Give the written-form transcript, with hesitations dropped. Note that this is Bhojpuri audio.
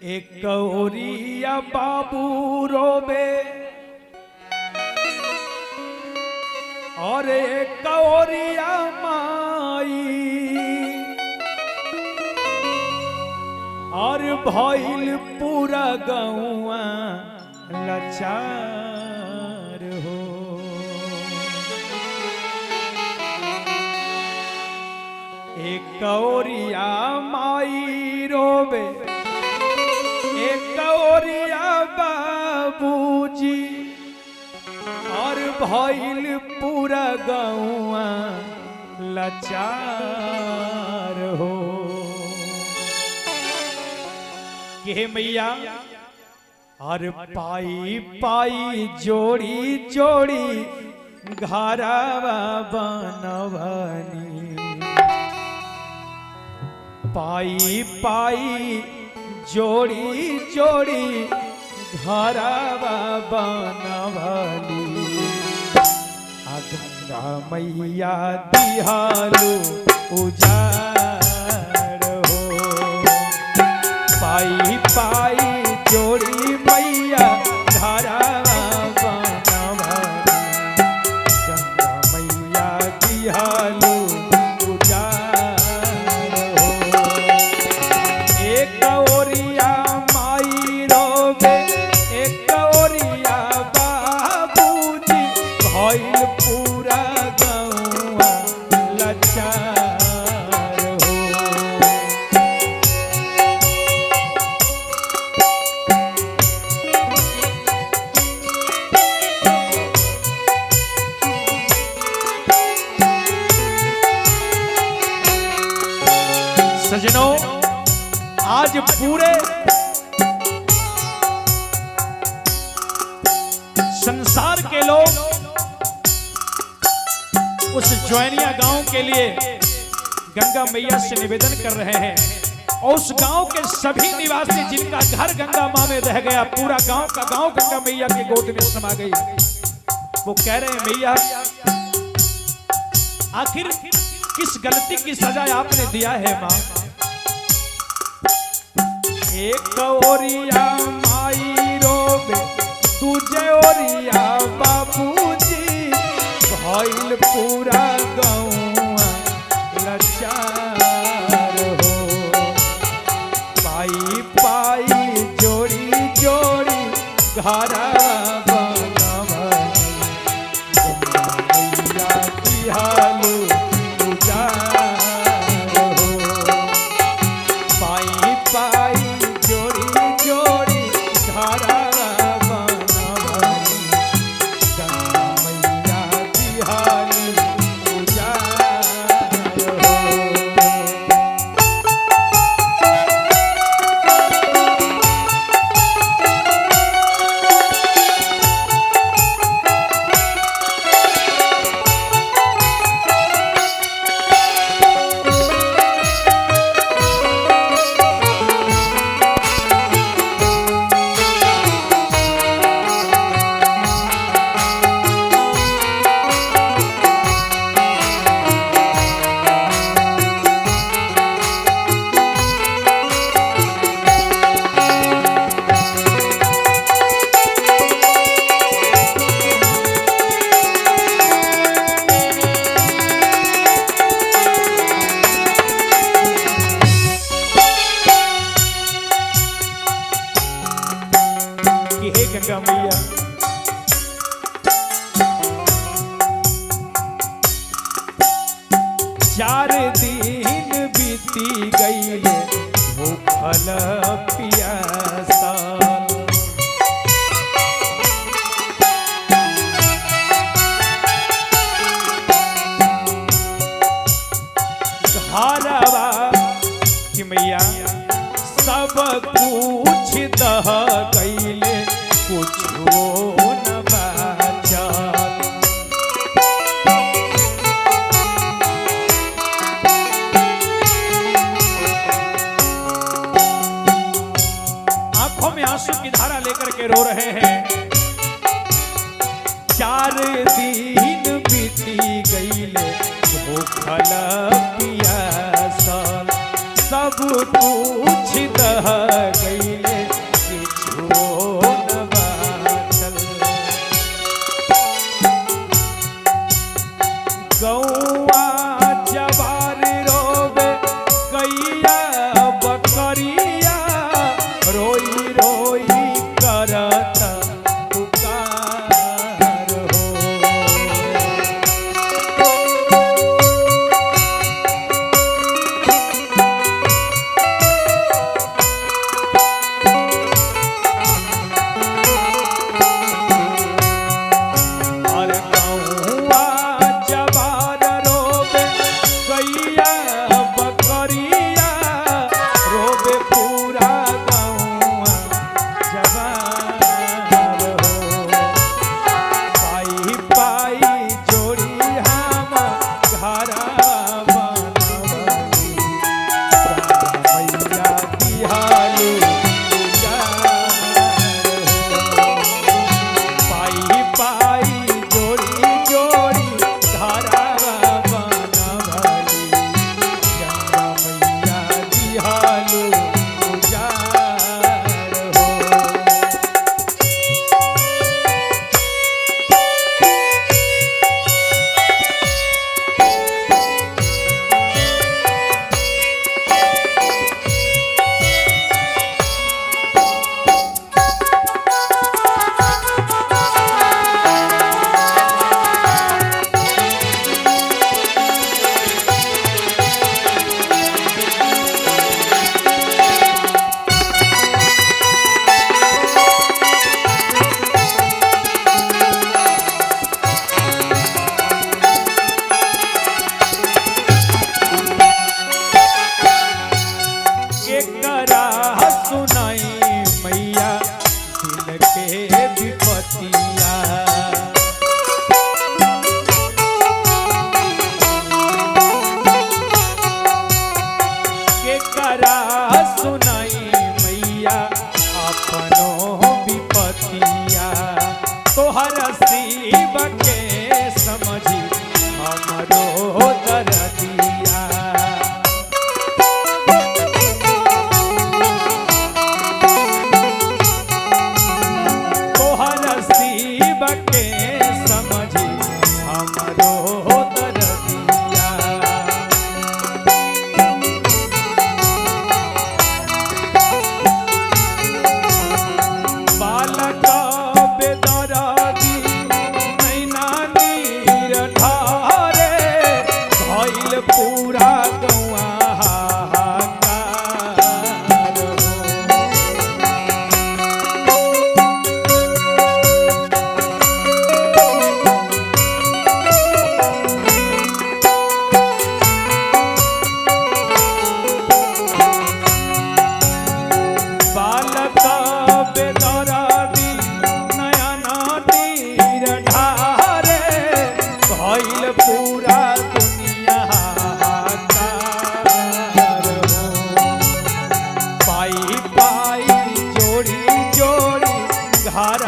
एक कौरिया बाबू रोबे और एक कौरिया माई और भइल पूरा गौआ लाचार हो। एक कौरिया माई रोबे एक कौरिया बाबूजी और भइल पूरा गौआ लाचार हो। के मैया और पाई पाई जोड़ी जोड़ी घरवा बनवनी पाई पाई जोड़ी जोड़ी घरवा बनवली गंगा मैया दिहालू उजाड़ हो। पाई पाई जोड़ी मैया घरवा बनवली गंगा मैया दिहालू उजाड़ हो। एक कौरिया माई रोबे एक कौरिया बाबूजी भइल पूरा गौआ लाचार हो। सजनों आज पूरे संसार के लोग उस ज्वानिया गांव के लिए गंगा मैया से निवेदन कर रहे हैं और उस गांव के सभी निवासी जिनका घर गंगा मां में रह गया पूरा गांव का गांव गंगा मैया की गोद में समा गई वो कह रहे हैं मैया आखिर किस गलती की सजा आपने दिया है मां। एक कौरिया माई रोबे तुझे ओरिया बाबूजी भइल पूरा गौआ लाचार हो। पाई पाई जोड़ी जोड़ी घरवा बनवली गंगा मैया दिहालू उजाड़ हो। पाई पाई जोड़ी जोड़ी घरवा बनवली गंगा मैया दिहालू उजाड़ हो। हे गंगा मैया चार दिन बीती गईले भूखल पियासा घरवा कि मैया सब कुछ दह गईले कुछो न बचल। आंखों में आंसू की धारा लेकर के रो रहे हैं। 4 दिन बीती गईले भूखल पियासल सब कुछ दह गईले धार